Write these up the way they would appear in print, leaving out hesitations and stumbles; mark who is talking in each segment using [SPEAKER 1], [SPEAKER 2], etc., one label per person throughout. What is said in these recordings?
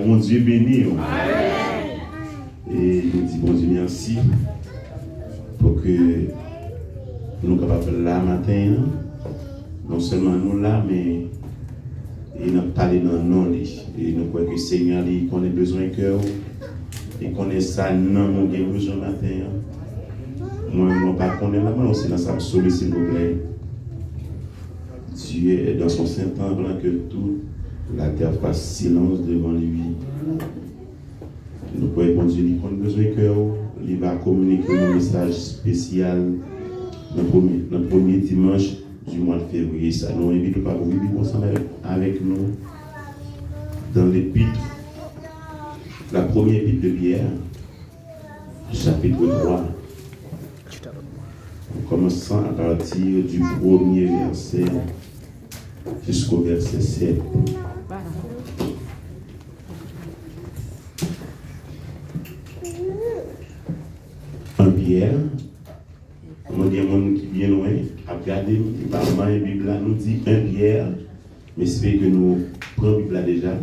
[SPEAKER 1] Bon Dieu béni. Et nous disons bon Dieu merci pour que nous soyons capables là matin, non seulement nous là, mais nous parlons dans nos lits. Et nous croyons que le Seigneur connaît besoin de cœur et connaît ça, non, nous avons besoin matin. Moi, je ne sais pas connaître là, mais aussi dans sa absolue, s'il vous plaît. Dieu est dans son Saint-Temps, blanc que toute la terre fasse silence devant lui. Nous croyons que Dieu qu'on a besoin de cœur, il va communiquer un message spécial dans le premier dimanche du mois de février. Ça nous invite à vivre ensemble avec nous dans l'épître, la première épître de Pierre, chapitre 3. En commençant à partir du premier verset jusqu'au verset 7. En Pierre, on a des gens qui bien loin, à regarder, apparemment, la Bible nous dit un Pierre, mais c'est que nous prenons la Bible déjà,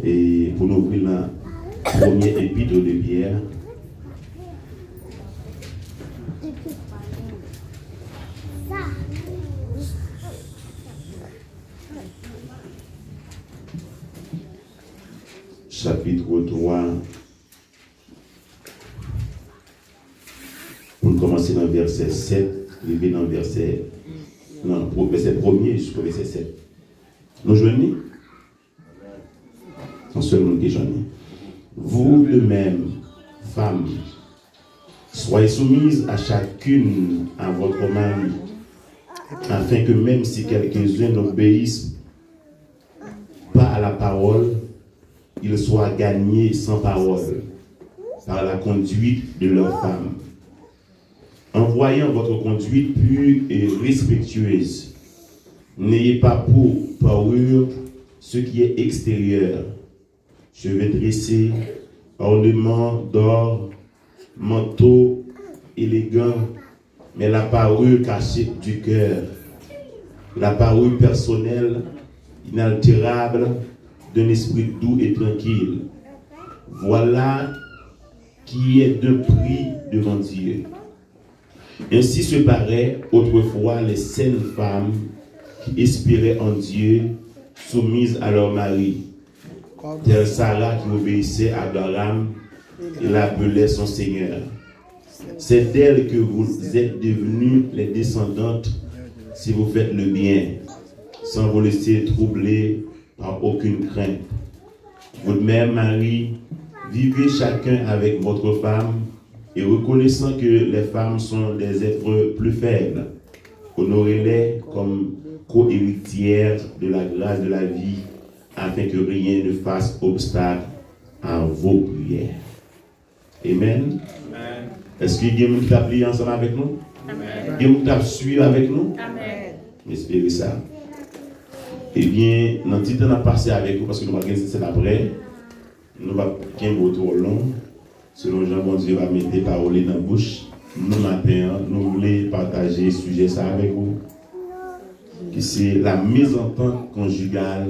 [SPEAKER 1] et pour nous ouvrir la première épître de Pierre. Chapitre 3, pour commencer dans le verset 7, arriver dans le verset, verset 1er jusqu'au verset 7. Nous joignons? En seulement qui joignons. Vous de même, femmes, soyez soumises à chacune à votre mari, afin que même si quelques-uns n'obéissent pas à la parole, ils soient gagnés sans parole par la conduite de leurs femmes. En voyant votre conduite pure et respectueuse, n'ayez pas pour parure ce qui est extérieur, cheveux dressés, ornements d'or, manteau élégant, mais la parure cachée du cœur, la parure personnelle, inaltérable, d'un esprit doux et tranquille. Voilà qui est de prix devant Dieu. Ainsi se paraît autrefois les saines femmes qui espéraient en Dieu, soumises à leur mari, telle Sarah qui obéissait à Abraham et l'appelait son Seigneur. C'est d'elle que vous êtes devenues les descendantes si vous faites le bien, sans vous laisser troubler par aucune crainte. Vous de même, Marie, vivez chacun avec votre femme et reconnaissant que les femmes sont des êtres plus faibles, honorez-les comme co-héritières de la grâce de la vie, afin que rien ne fasse obstacle à vos prières. Amen. Amen. Est-ce qu'il y a quelqu'un qui t'a prié ensemble avec nous? Amen. Quelqu'un qui t'a suivi avec nous? Amen. Espérez ça. Eh bien, dans le titre, on a passé avec vous parce que nous allons regarder c'est après. Nous allons faire un retour long. Selon Jean, bon Dieu va mettre des paroles dans la bouche. Nous, matin, nous voulons partager ce sujet ça avec vous. Qui c'est la mésentente conjugale,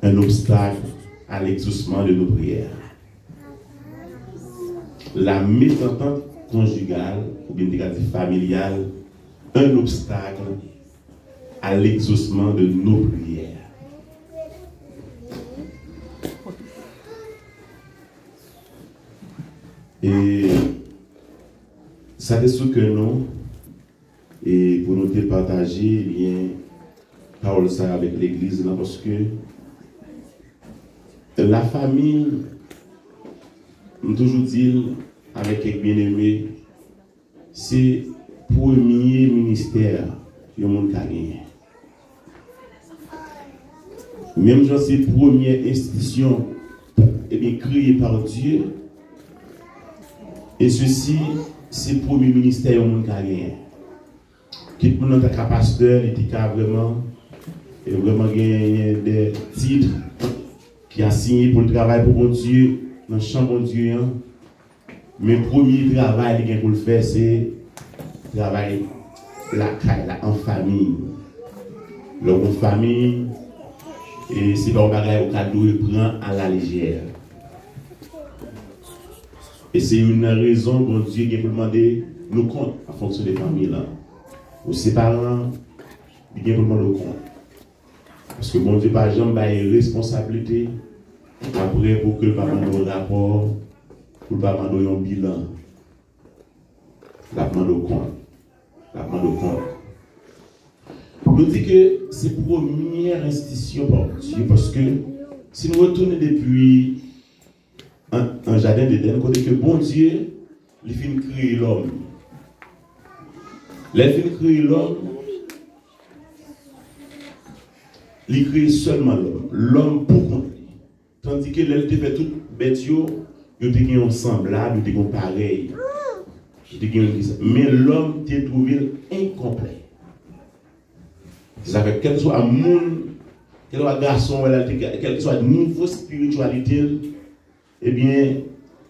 [SPEAKER 1] un obstacle à l'exaucement de nos prières. La mésentente conjugale, ou bien familiale, un obstacle à l'exaucement de nos prières. Et ça dessous que nous, et pour nous partager, bien, parole ça avec l'église, parce que la famille, nous toujours dit avec les bien-aimés, c'est le premier ministère que le monde a gagné. Même si c'est la première institution créée par Dieu, et ceci, c'est le premier ministère que le monde a gagné. Qui tout le monde a pasteur, il était vraiment gagné des titres qui a signé pour le travail pour bon Dieu, dans le champ de Dieu. Mais le premier travail qu'il a pour le faire, c'est le travail en famille. En famille, Et c'est pas un bagage au cadeau, il prend à la légère. Et c'est une raison dont Dieu vient pour demander nos comptes en fonction des familles. Là. Aux ses parents, il vient pour demander nos comptes. Parce que bon Dieu, par exemple, a une responsabilité après pour que le papa ait un rapport, pour le papa ait un bilan. La demande au compte. La demande au compte. Nous dit que c'est la première institution par Dieu parce que si nous retournons depuis un jardin d'Éden, côté que bon Dieu, il finit de créer l'homme. Il finit de créer l'homme, il crée seulement l'homme. L'homme pour compte. Tandis que l'elle fait toute bête, il y a un semblable, il y a un pareil. Mais l'homme t'a trouvé incomplet. Ça fait quel que soit un monde, quel que soit un garçon, quel que soit un niveau spiritualité, eh bien,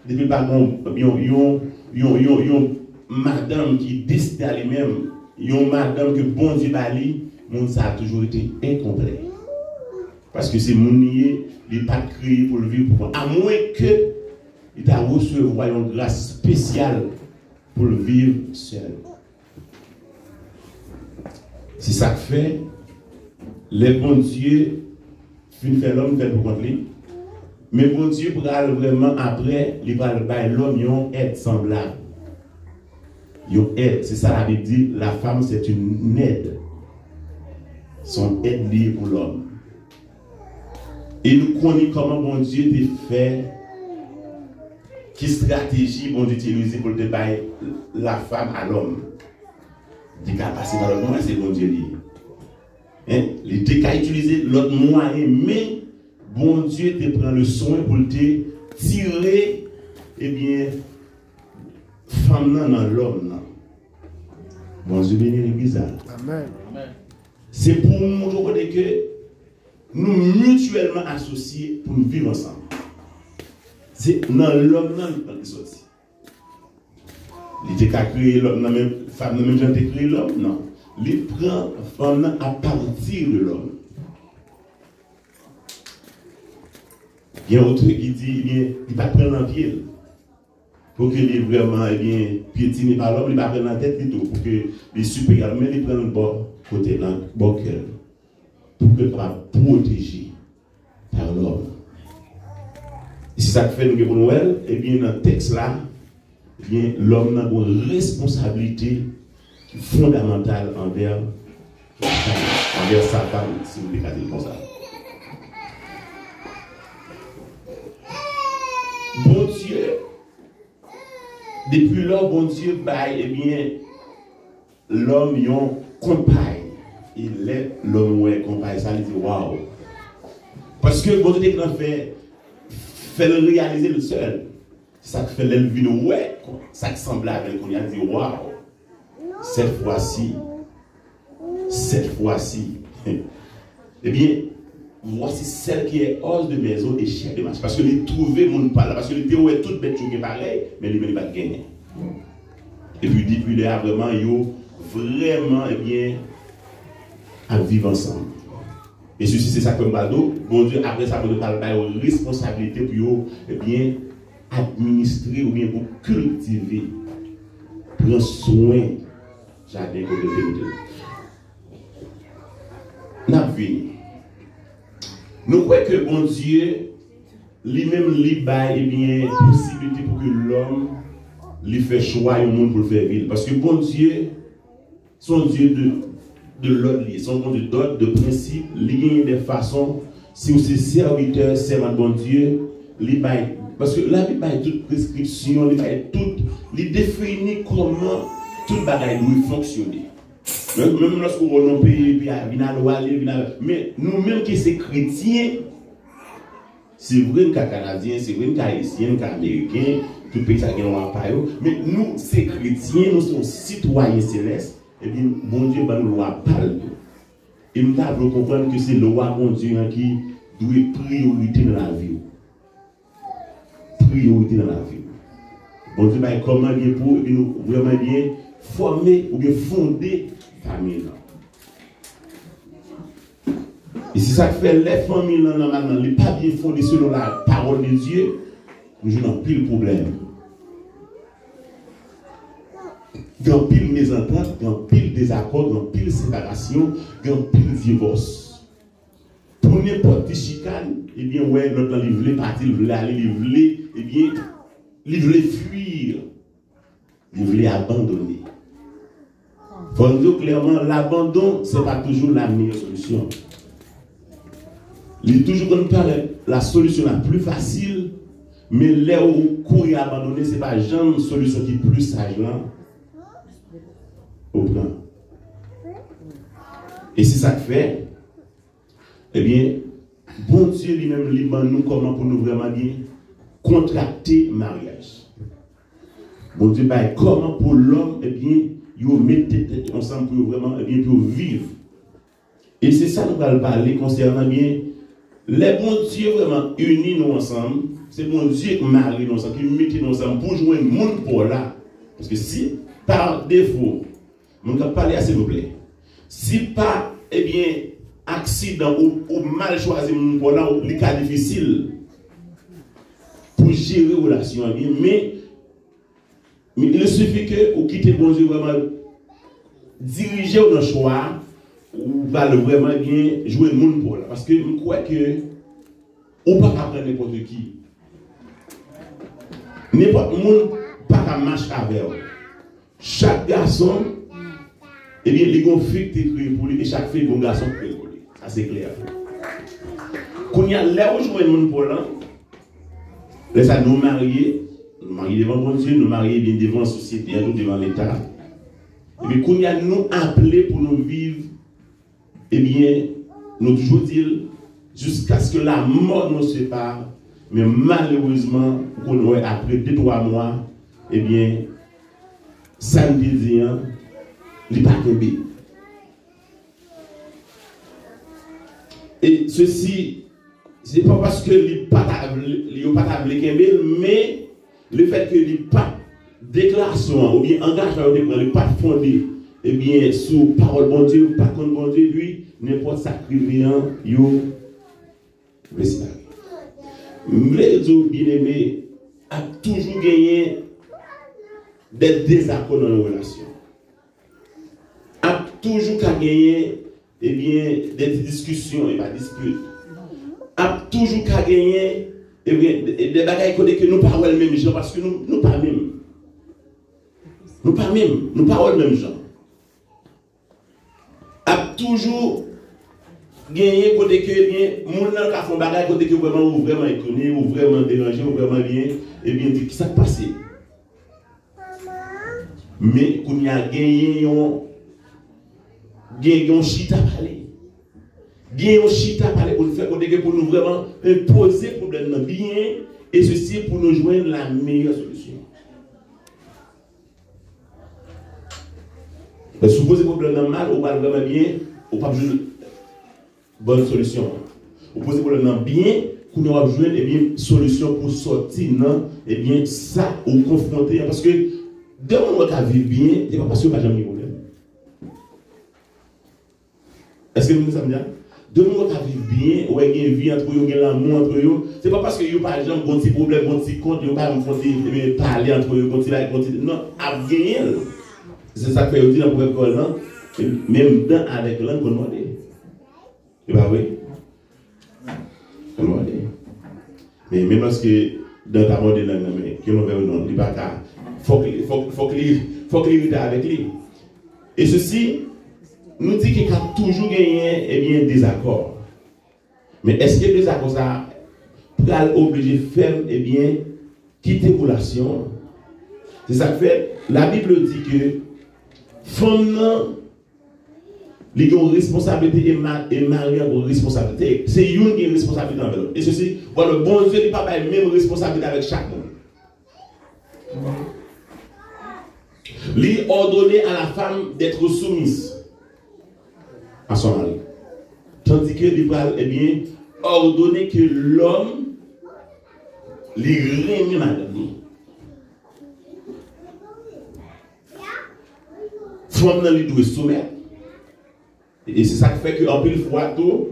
[SPEAKER 1] depuis par contre, yon madame qui décide à lui-même, yon madame que bon Dieu bali, monde ça a toujours été incomplet. Parce que c'est mon nier, il n'est pas créé pour le vivre pour moi. À moins que il t'a recevoir une grâce spéciale pour le vivre seul. C'est ça que fait, les bons dieux finissent faire l'homme fait pour contre lui. Mais bon Dieu pour vraiment après, il va le l'homme une aide semblable. Une aide, c'est ça la Bible dit, la femme c'est une aide. Son aide liée pour l'homme. Et nous connaissons comment bon Dieu t'a fait, quelle stratégie bon Dieu utilise pour débailler la femme à l'homme. Il a passé par l'autre moyen, c'est bon Dieu lié. Il a utilisé l'autre moyen, mais bon Dieu te prend le soin pour te tirer, eh bien, femme dans l'homme. Bon Dieu béni l'église. Amen. C'est pour nous montrer que nous mutuellement associés pour nous vivre ensemble. C'est dans l'homme qui est sorti. Il a créé l'homme, la femme n'a même jamais créé l'homme, non. Il prend la femme à partir de l'homme. Il y a un autre qui dit, il va prendre en pied. Pour qu'il ait vraiment piétiné par l'homme, il va prendre la tête plutôt. Pour que les supérieurs, mais il prend le bord côté, le bord cœur. Pour qu'il soit protégé par l'homme. Et c'est ça que fait nous pour Noël, et bien dans le texte là, l'homme a une responsabilité fondamentale envers sa femme, si vous voulez dire comme ça. Bon Dieu, depuis là, bon Dieu, eh bien, l'homme y a compagne. Il est l'homme ouais compagne. Ça lui dit waouh. Parce que bon Dieu fait le réaliser le seul. Ça fait l'élever ouais, ça semble avec qu'on a dit waouh. Cette fois-ci, eh bien, voici celle qui est hors de maison et chère de marche. Parce que les trouver mon pas là, parce que les théo est toute bête qui est pareil, mais les pas gagner. Et puis depuis là vraiment yo vraiment eh bien à vivre ensemble. Et ceci c'est ça comme bado, bon Dieu après ça peut parler de responsabilité pour yo eh bien administrer ou bien pour cultiver, prendre soin jardin comme de n'a vu. Nous croyons que bon Dieu, lui-même, lui baille eh bien possibilité pour que l'homme lui fait choix au monde pour le faire vivre. Parce que bon Dieu, son Dieu de l'ordre, son Dieu d'ordre, de principe, il y a des façons, si vous êtes serviteur, servant de bon Dieu, lui baille. Parce que la Bible baille toute prescription, il définit comment tout bagaille doit fonctionner. Même lorsqu'on a un pays, mais nous-mêmes qui sommes chrétiens, c'est vrai que Canadiens, c'est vrai que Haïtiens, qu'Américains, tout pays ça qui n'ont pas, mais nous, ces chrétiens, nous sommes citoyens célestes, et bien, bon Dieu, nous loi parle. Et nous devons comprendre que c'est le roi, bon Dieu, qui doit priorité dans la vie. Priorité dans la vie. Bon Dieu, comment bien pour nous vraiment bien former ou bien fonder famille. Et si ça fait les familles normalement, les pas bien fondées selon la parole de Dieu, nous avons pile problème. Il y a pile mésentente, il y a pile désaccord, il y a pile séparation, il y a pile divorce. Pour n'importe qui chicane, eh bien, ouais, notre il voulait partir, il voulait aller, il voulait, eh bien, il voulait fuir, il voulait abandonner. Il faut dire clairement, l'abandon, ce n'est pas toujours la meilleure solution. Il est toujours qu'on parle la solution la plus facile, mais là où courir abandonner, ce n'est pas jamais une solution qui est plus sage là. Au plan. Et si ça fait, eh bien, bon Dieu lui-même libre nous comment pour nous vraiment bien contracter mariage. Bon Dieu, bah, comment pour l'homme, eh bien, il mettre ensemble pour vraiment, eh bien, pour vivre. Et c'est ça nous allons parler concernant bien les bons dieux vraiment unis nous ensemble. C'est bon Dieu qui marie nous ensemble, qui met nous ensemble pour jouer le monde pour là. Parce que si par défaut, je vais parler à s'il vous plaît. Si pas, eh bien, accident ou mal choisi mon pour là, les cas difficiles pour gérer la relation, mais il suffit que vous quittez bon Dieu vraiment diriger notre choix ou va vraiment bien jouer le monde pour là. Parce que je crois que on ne peut pas prendre n'importe qui. N'importe qui ne peut pas marcher avec eux. Chaque garçon, eh bien, les conflits sont créés pour lui et chaque fille, un garçon créé pour lui. Ça, c'est clair. Quand il y a là où je vois le monde pour là, ça nous marier devant mon Dieu, nous marier bien devant la société, devant l'État. Et puis, quand il y a nous appelés pour nous vivre, eh bien, nous toujours dire, jusqu'à ce que la mort nous sépare, mais malheureusement, après 2-3 mois, eh bien, ça me dit, il n'est pas tombé. Et ceci, ce n'est pas parce que il n'est pas tombé, mais le fait que il n'est pas déclaration ou bien engagement, il n'est pas fondé, eh bien, sous parole bon Dieu, par contre bon Dieu, lui, n'importe sacrifiant, il respecte. Les bien-aimés a toujours gagné des désaccords dans nos relations. A toujours gagné eh bien, des discussions et pas disputes. A toujours gagné eh bien, des bagailles que nous parlons le même genre parce que nous pas même. Nous parlons le même genre. A toujours gagné côté que bien mon nan ka font bagaille côté que vraiment étonné ou vraiment dérangé ou vraiment bien et bien dit qui ça passé. Mais qu'on y a gagné un chita parler. Gagné un chita parler pour faire côté que pour nous vraiment imposer problème bien et ceci pour nous joindre la meilleure solution. Supposez problème mal ou pas vraiment bien ou pas bonne solution. Vous posez problème bien, qu'on aura besoin de bien solution pour sortir non et bien ça ou confronter parce que dès qu'on va vivre bien, c'est pas parce que pas jamais de problème. Est-ce que vous savez bien? Dès qu'on va vivre bien, ou il y a une vie entre eux, il y a l'amour entre eux, c'est pas parce que vous pas jamais bon petit problème, bon petit compte, vous pas parler entre eux, non, à gagner. C'est ça que vous dites dans le proverbe, même dans avec l'un qu'on demande. Et bien oui. Mais même parce que dans ta mode de langue, qui l'on veut ou non, il n'y a pas faut qu'il avec lui. Et ceci nous dit qu'il a toujours gagné eh bien, des accords. Mais est-ce que les accords ça pour obliger ferme et bien quitter la relation? C'est ça que fait. La Bible dit que femme les ont responsabilité et marié ont responsabilité. C'est une qui a une responsabilité avec l'autre. Et ceci, voilà, le bon Dieu n'est pas la même responsabilité avec chaque monde. Il ordonné à la femme d'être soumise à son mari. Tandis que il va eh bien ordonner que l'homme les remet madame. Femme dans lui doit soumettre. Et c'est ça qui fait qu'en pile fois tout,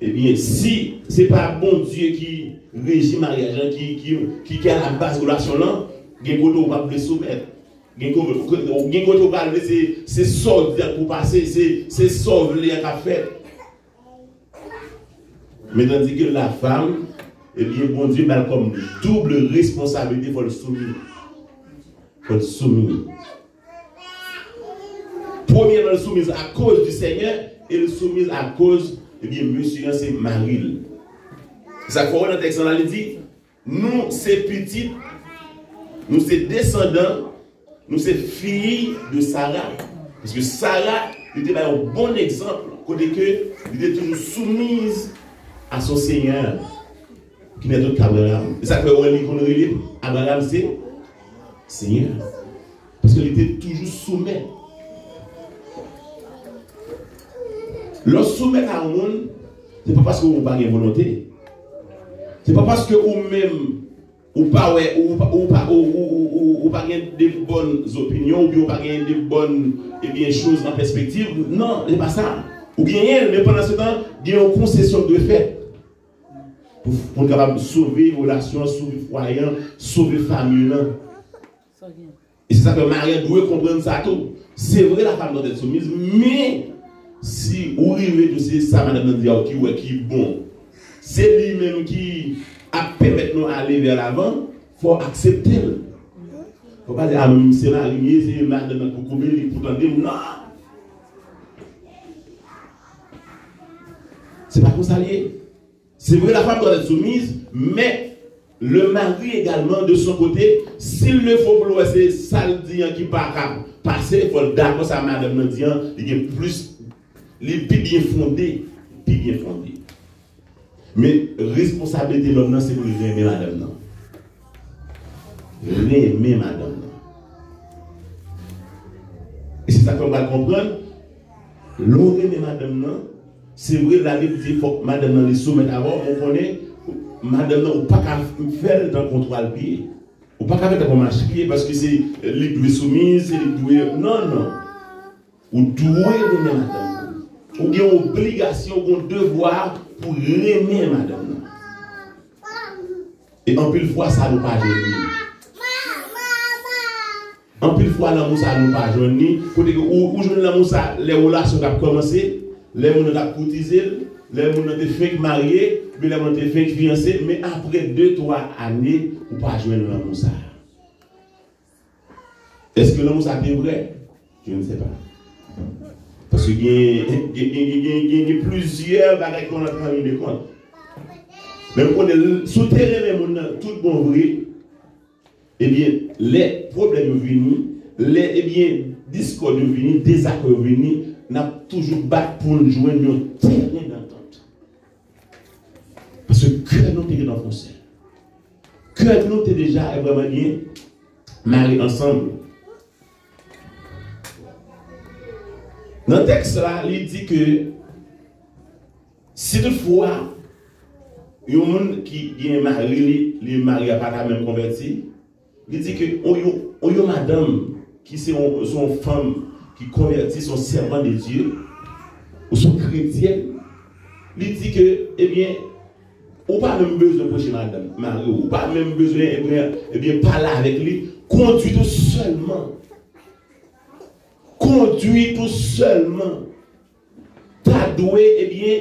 [SPEAKER 1] eh bien, si ce n'est pas bon Dieu qui régit le mariage, qui a la base de la relation, il y a un côté où on va le soumettre. Il y a un côté où on va le laisser, c'est sort pour passer, c'est sort de l'être à faire. Mais tandis que la femme, eh bien, bon Dieu, mal comme double responsabilité pour le soumettre. Pour le soumettre. Premièrement, le soumise à cause du Seigneur et le soumise à cause, eh bien, monsieur, c'est Marie. Ça fait dans le texte, on a dit, nous, c'est petits, nous, c'est descendants, nous, c'est filles de Sarah. Parce que Sarah était un bon exemple, côté que, il était toujours soumise à son Seigneur, qui n'est autre qu'Abraham. Et ça fait qu'on relève, Abraham, c'est Seigneur. Parce qu'il était toujours soumis. Lorsque vous mettez à un monde, ce n'est pas parce que vous n'avez pas de volonté. Ce n'est pas parce que vous-même, ou pas de bonnes opinions, ou pas de bonnes choses en perspective. Non, ce n'est pas ça. Ou bien, mais pendant ce temps, il y a une concession de fait. Pour être capable de sauver les relations, sauver le foyer, sauver la famille. Et c'est ça que Marie doit comprendre ça tout. C'est vrai, la femme doit être soumise, mais si vous arrivez de ces ça, madame Nandia, qui est bon, c'est lui-même qui a permis de nous aller vers l'avant, il faut accepter. Il ne faut pas dire, ah, c'est marié, c'est madame pour combien, pour dire, non. C'est pas comme ça lié. C'est vrai, la femme doit être soumise, mais le mari également, de son côté, s'il le faut vouloir, c'est ça le dire qui pas passer, il faut d'accord ça, madame Nandia, il y a plus. Les plus bien fondés, Mais responsabilité de l'homme, c'est pour aimer madame. Aimer madame. Et c'est ça qu'on va comprendre. L'on aimer madame, c'est vrai, la Bible dit que madame les soumet avant, on connaît, madame, on ne peut pas faire dans le contrôle pied. On ne peut pas faire dans le marche pied parce que c'est les doués soumises, c'est les doués. Non, non. On doit aimer madame. Ou bien obligation, ou devoir pour aimer madame. Et en plus fois, ça ne pas gêner. En plus fois, l'amour, ça ne pas gêner. Où je l'amour, les relations ont commencé, les gens ont cotisé, les gens ont fait marier, les gens ont fait fiancé, mais après 2-3 années, on ne pas joindre l'amour. Est-ce que l'amour, ça est vrai? Je ne sais pas. Parce qu'il y a plusieurs bagages qu'on a travaillé de compte. Même quand on est souterrain, tout bon vrai, eh bien, les problèmes venus, les discours venus, désaccords venus, n'a toujours battu pour nous jouer un terrain d'entente. Parce que cœur nous est dans le conseil. Cœur nous est déjà vraiment bien mariés ensemble. Dans le texte là, il dit que si toutefois, il y a un monde qui est marié, les mariés n'a pas même converti, il dit que il y a madame qui sont femmes qui convertit son servant de Dieu, ou sont chrétiennes, il dit que, eh bien, on n'a pas même besoin de prêcher madame, Marie, ou pas même besoin, eh bien, parler avec lui, conduit tout seulement. Conduit tout seulement. T'as doué, eh bien,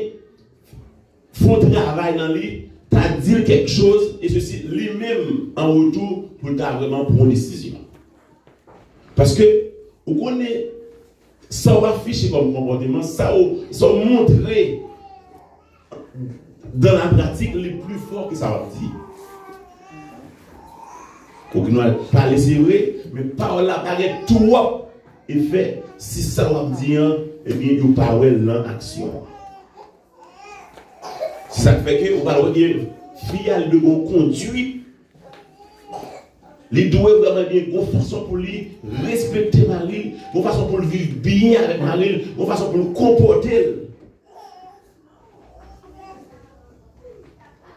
[SPEAKER 1] font travail dans lui, t'as dit quelque chose, et ceci, lui-même, en retour, pour t'as vraiment prendre une décision. Parce que, vous connaissez, ça va afficher comme comportement, ça va montrer dans la pratique les plus forts que ça va dire. Donc, nous n'allons pas laisser vrai, mais par là, paraît trop effet. Si ça va dire, eh bien, il n'y a pas en action. C'est ça qui fait que, on va dire, fial de bon conduite. Les doigts vraiment bien, une façon pour lui respecter Marie, une façon pour lui vivre bien avec Marie, une façon pour lui comporter.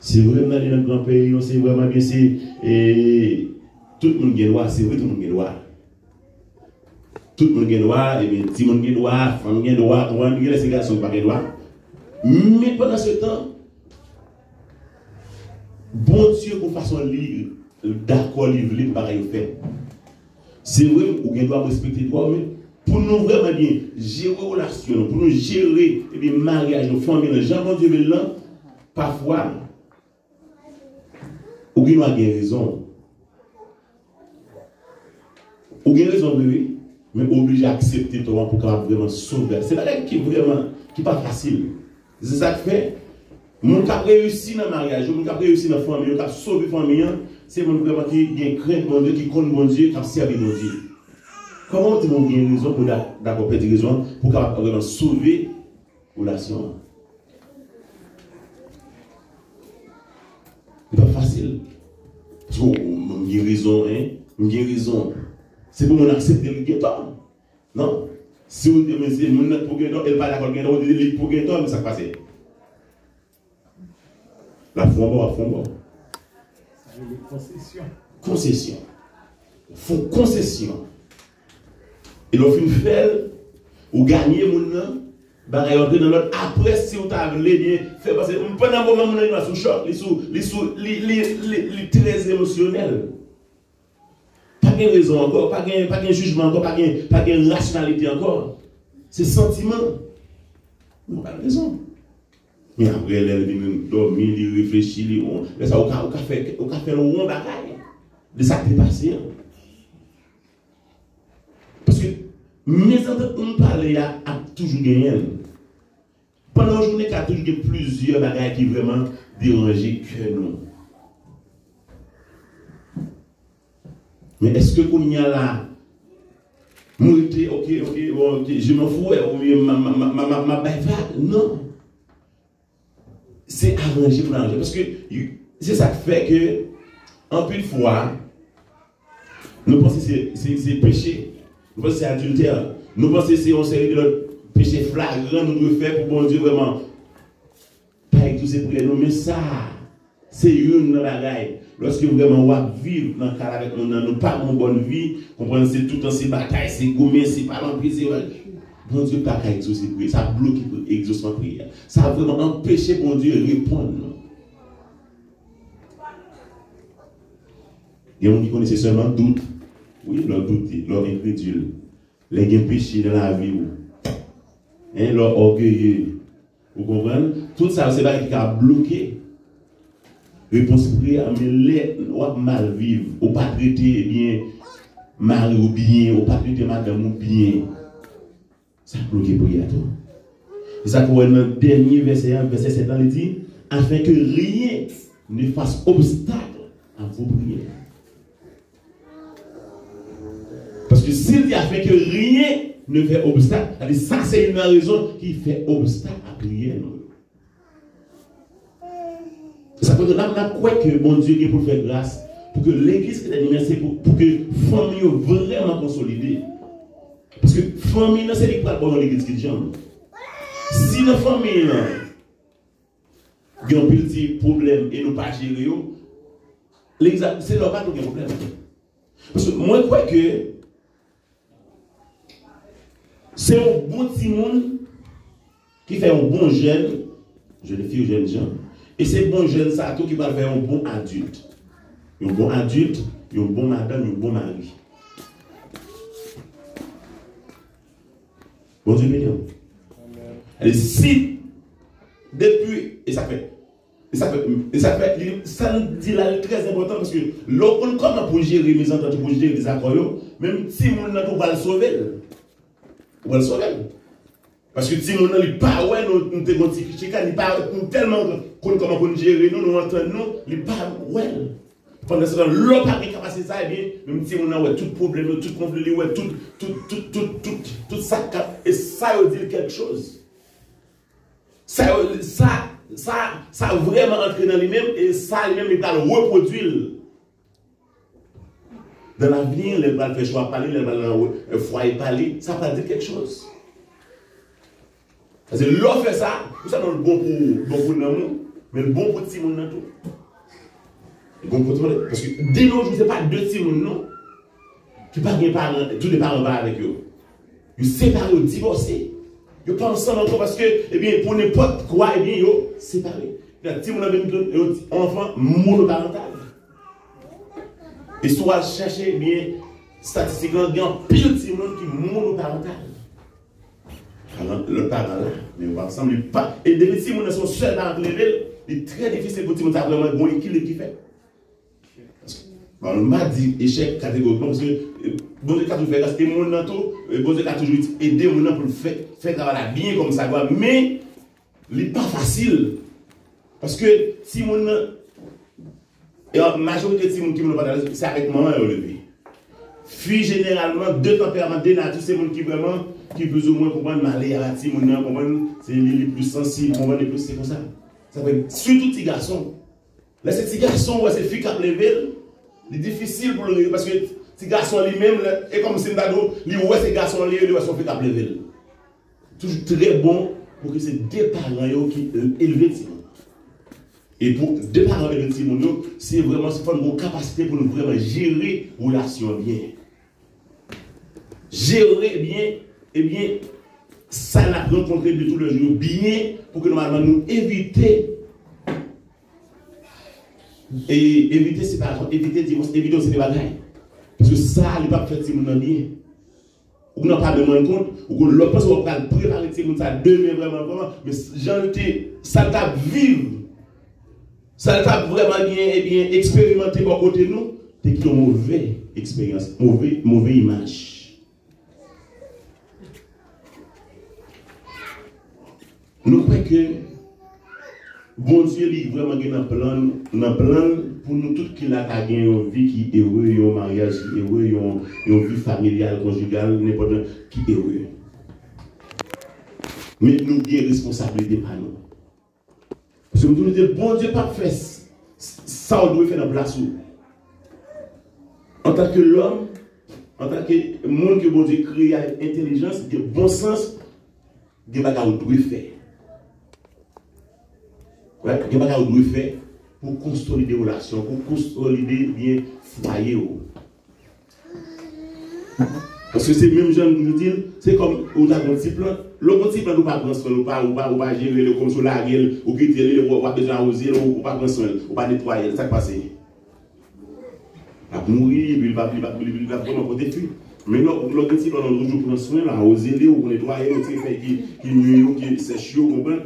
[SPEAKER 1] C'est vraiment dans le grand pays, c'est vraiment bien, c'est tout le monde est noir, c'est vrai, tout le monde est noir. Tout le monde est noir, et bien, tout le monde est noir, femme est noir, on va dire les garçons pas noir. Mais pendant ce temps, bon Dieu, pour façon d'accord, livre, pareil fait. C'est vrai, ou bien doit respecter toi, mais pour nous vraiment bien gérer les relations, pour nous gérer le mariage, nos familles, les gens, Dieu, là, parfois, ou bien nous avons raison. Ou bien raison, oui, mais obligé d'accepter toi pour vraiment sauver. C'est la qui est vraiment, qui n'est pas facile. C'est ça que fait. Mon qui a réussi dans le mariage, mon qui a réussi dans la famille, qui a sauvé la famille, c'est mon vraiment qui a crainte mon Dieu, qui compte mon Dieu, qui a servi mon Dieu. Comment tu as une raison pour d'accord des raisons pour vraiment sauver la relation? Ce n'est pas facile. Parce que j'ai raison, hein? J'ai raison. C'est pour mon accepter le guetton. Non? Si vous dites, mais c'est mon net pour guetton, elle n'est pas d'accord avec guetton, vous dites pour guetton, mais ça passe. La fond bas.
[SPEAKER 2] Concession.
[SPEAKER 1] Concession. Font concession. Et l'on fait une fête, ou gagner mon nom, bah rentrer dans l'autre. Après, si vous avez bien fait passer, pendant un moment, on est sous choc, les très émotionnel. Pas de raison encore, pas de jugement encore, pas de rationalité encore. C'est sentiment. Non, pas de raison. Mais après, elle vient dormir, elle réfléchit, ça, on fait le rond bagaille de ça qui est passé. Parce que mes entendants parler a toujours gagné. Pendant la journée, il y a toujours plusieurs bagailles qui vraiment dérangent que nous. Mais est-ce que qu'on y a là, moi, ok, je m'en fous, ma baïfade? Non. C'est arrangé pour l'arranger. Parce que c'est ça qui fait que, en plus de fois, nous pensons que c'est péché. Nous pensons que c'est adultère. Nous pensons que c'est une série de péchés flagrants nous devons faire pour bon Dieu vraiment. Pas avec tous ces prières, mais ça, c'est une bagaille. Lorsque vraiment on va vivre dans le cas avec nous, pas une bonne vie, comprenez, c'est tout dans ces batailles, c'est gommé, c'est pas l'emprise. Bon Dieu, pas qu'à exaucer prière. Ça bloque l'exaucement prière. Ça a vraiment empêché bon Dieu de répondre. Il y a des gens qui connaissent seulement doute. Oui, leur doute, leur incrédule. Les gens péchés dans la vie. Leur orgueilleux. Vous comprenez? Tout ça, c'est là qui a bloqué. Réponse prière, mais les mal vivre, ou pas traiter bien, mari ou bien, ou pas traiter madame ou bien. Ça a bloqué prière. C'est ça qu'on a dans le dernier verset 7, il dit, afin que rien ne fasse obstacle à vos prières. Parce que s'il dit afin que rien ne fait obstacle, ça c'est une raison qui fait obstacle à prier. Ça peut être là, on a quoi que bon Dieu est pour faire grâce, pour que l'église est animée, c'est pour que la famille vraiment consolidée. Parce que la famille, c'est ce qui va dans l'église qui jambe. Si la famille a un petit problème et nous pas gérer, c'est leur pas de problème. Parce que moi, je crois que c'est un bon petit monde qui fait un bon jeune fille ou jeune gens. Et c'est bon jeune ça qui va faire un bon adulte. Un bon adulte, un bon madame, un bon mari. Bon Dieu béni. Et si depuis, et ça dit là très important parce que l'on comment pour gérer mes ententes, pour gérer des accords, même si mon n'a pas le sauver. On va le sauver. Parce que si mon n'a pas ouais nous te montifier, il pas tellement comment pour gérer nous entendons, il pas ouais. Pendant ce temps, l'on pas capacité ça bien, même si on a ouais tout problème, tout conflit, ouais tout ça et ça veut dire quelque chose. Ça vraiment entré dans lui-même et ça lui-même il va le reproduire. Dans l'avenir, il va faire choix parler, il va le foyer parler, ça va dire quelque chose. Parce que l'on fait ça, tout ça non le bon pour nous, mais le bon pour tout le monde dans tout. Le bon pour tout le monde. Parce que dès nos jours, ce n'est pas deux petits monde non. Qui pas des parents, tous les parents avec eux. Ils séparent, ils divorcent. Ils pas ensemble encore parce que, eh bien, pour n'importe quoi, eh bien, ils sont séparés. Si vous avez un enfant monoparental, et soit chercher, eh bien, statistiquement, il y a un pile de monde qui est monoparental. Alors, le parent là, mais on va ensemble, pas. Et depuis si on sont seuls dans le level, il est très difficile pour tout le monde vraiment bon équilibre qui fait. On m'a dit échec catégoriquement parce que bon Dieu a toujours fait grâce et mon nan tout, bon Dieu a toujours aidé mon nan pour faire travailler bien comme ça doit, mais il n'est pas facile parce que si mon et la majorité de gens qui me parlent c'est avec maman et levé. Puis généralement deux tempéraments de nature c'est mon qui vraiment qui plus ou moins comprendre malé à ti mon nan comprendre c'est les plus sensibles comprendre les plus c'est comme ça. Ça fait surtout petits garçons. Là ces petits garçons ouais c'est fille qui level. C'est difficile pour le parce que ces garçons lui-même, et comme c'est Ndado, lui ouais ces garçons lui sont fait à level. Toujours très bon pour que ces deux parents qui élèvent Timon. Et pour deux parents élevés Timon, c'est vraiment une capacité pour nous vraiment gérer la relation bien. Gérer bien, et bien, ça n'a rencontré de tout le jour bien pour que normalement nous éviter. Et éviter séparation, éviter divorce, éviter aussi des bagailles. Parce que ça, il ne va pas faire si vous bien. Ou n'en pas de moins compte, ou l'autre personne va préparer si vous ça demain vraiment, mais j'en étais, ça t'a vivre, ça t'a vraiment bien et bien expérimenté par côté de nous, c'est qu'il y a une mauvaise expérience, mauvaise image. Nous croyons que bon Dieu, il vraiment un plan pour nous tous qui l'a gagné une vie qui est heureuse, un mariage qui est heureux, une vie familiale, conjugale, n'importe qui est heureux. Mais nous avons responsabilité par nous. Parce que nous disons, bon Dieu, pas fait ça, on doit faire dans la place où. En tant que l'homme, en tant que monde que bon Dieu crée avec intelligence, de bon sens, des bagages qu'on doit faire. Ouais, il y a des choses faire pour consolider les relations, pour consolider bien foyer. Parce que c'est même gens nous dire, c'est comme on a un petit plan. Le petit plan, nous ne prendre soin, nous ne pas gérer le comme sur la gueule, ou quitter, ou pas besoin d'arroser, ou pas prendre soin, ou pas nettoyer, ça passe. Il va mourir, il va vraiment côté fuir. Mais le petit plan, on toujours prendre soin, arroser, ou nettoyer, ou faire qui nuit, qui sèche, vous comprenez?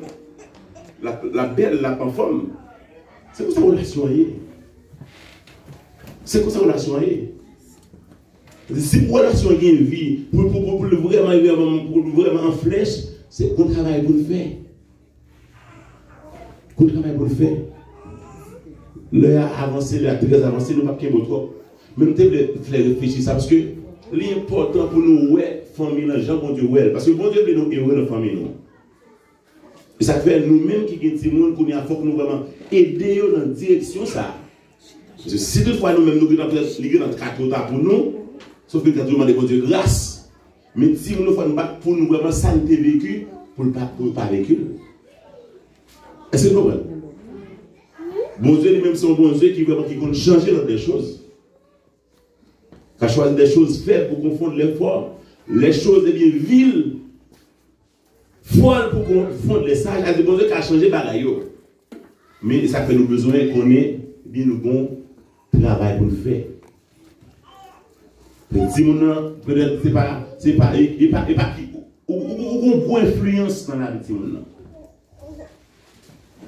[SPEAKER 1] La belle, la conforme. C'est quoi sa relation? C'est quoi sa relation? Si pour la relation a une vie, pour vraiment en flèche, c'est qu'on travaille pour le faire. Qu'on travaille pour le faire. L'heure avancée, l'heure très avancée, nous ne pouvons pas trop. Mais nous devons réfléchir ça parce que l'important pour nous, ouais, famille, les gens, bon Dieu, ouais. Parce que bon Dieu, nous heureux dans la famille. Et ça fait nous-mêmes qui sommes des gens qui faut que nous vraiment aider dans la direction ça. Parce que si toutefois nous-mêmes nous sommes dans 4 temps pour nous, sauf que nous demandons de Dieu grâce. Mais si nous faisons pour nous vraiment santé vécu, pour ne pas vécu. Est-ce que vous comprenez? Bon Dieu lui-même c'est un bon Dieu qui vraiment qui compte changer dans des choses. Qui a choisi des choses faibles pour confondre les forts, les choses eh bien viles. Folle pour confondre les sages, c'est bon Dieu qui a changé bagaille. Mais ça fait nous besoin qu'on ait bien le bon travail pour le faire. Si mon peut-être c'est pas ou influence dans la vie de mon.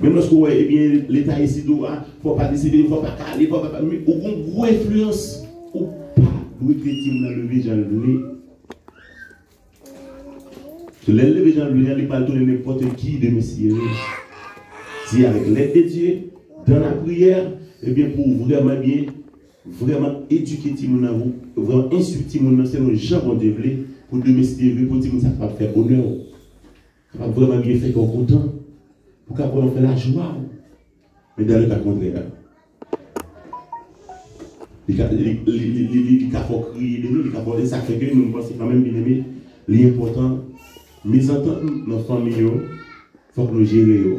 [SPEAKER 1] Même lorsque ouais, eh bien l'état ici doit faut pas décider, faut pas caler, faut pas mais ou gros influence ou pas doit que dans le vision levé. Les gens ne peuvent pas donner n'importe qui de messieurs. Si avec l'aide de Dieu, dans la prière, et bien pour vraiment éduquer Timoun, vraiment insulter Timoun, c'est nos gens vont développer pour domestiquer, pour Timoun, ça va faire honneur. Ça va vraiment bien faire qu'on content. Pour qu'on fasse la joie. Mais dans le cas contraire, il faut crier de nous, ça fait que nous pensons quand même bien aimé, l'important. Mes ententes dans la famille, il faut que nous gérions.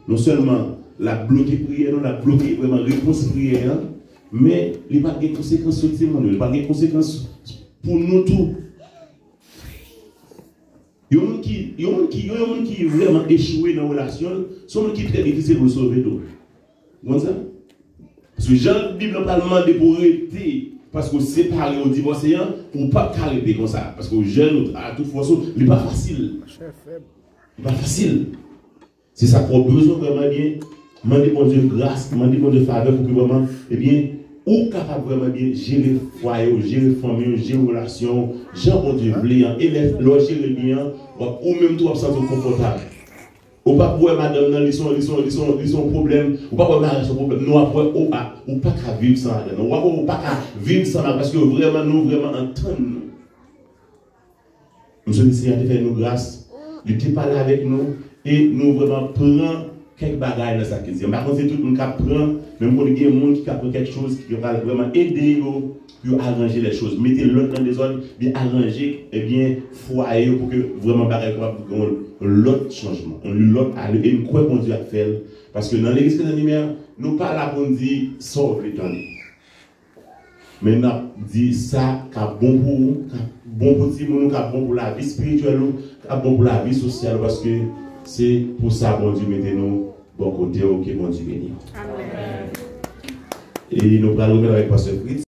[SPEAKER 1] Non seulement la bloquer prière, la bloquer vraiment réponse prière, mais il n'y a pas de conséquences sur le monde, il n'y a pas de conséquences pour nous tous. Il y a des gens qui vraiment échoué dans la relation, sont des gens qui sont très difficiles pour sauver tout. Vous comprenez ça? Parce que Jean Bible n'a pas demandé pour arrêter, parce que séparer au divorcé, ou pas arrêter comme ça. Parce que les jeunes, à toute façon, il n'est pas facile. Il n'est pas facile. C'est ça qu'on a besoin vraiment bien. Demander bon Dieu grâce, demander bon Dieu faveur pour que vraiment, eh bien, ou capable vraiment bien gérer le foyer, gérer la famille, gérer la relation, gérer bon Dieu blanc, et le gérer bien, ou même toi, ça te confortable. Ou pas pour madame, non, ils sont problème, ou pas pour mariage, son problème, nous après, ou pas qu'à vivre sans elle, ou pas qu'à vivre sans elle, parce que vraiment, nous, vraiment, entendons. Nous sommes ici à faire nos grâces, il te parle avec nous, et nous vraiment prenons quelques bagages dans sa question. Par contre, c'est tout le monde qui apprend, même pour les gens qui apprend quelque chose qui va vraiment aider pour arranger les choses. Mettez l'autre dans des ordres, bien arranger, et bien foyer pour que vraiment bagages l'autre changement. L'autre et une quoi qu'on dit à faire. Parce que dans l'église de la lumière, nous pas là pour dire sauve les temps. Mais nous dit ça qui est bon pour vous, bon pour tout le monde, qui est bon pour la vie spirituelle, qui est bon pour la vie sociale, parce que c'est pour ça bon Dieu mettez-nous bon côté, ok, bon Dieu béni. Amen. Et nous allons remettre avec Pasteur Fritz.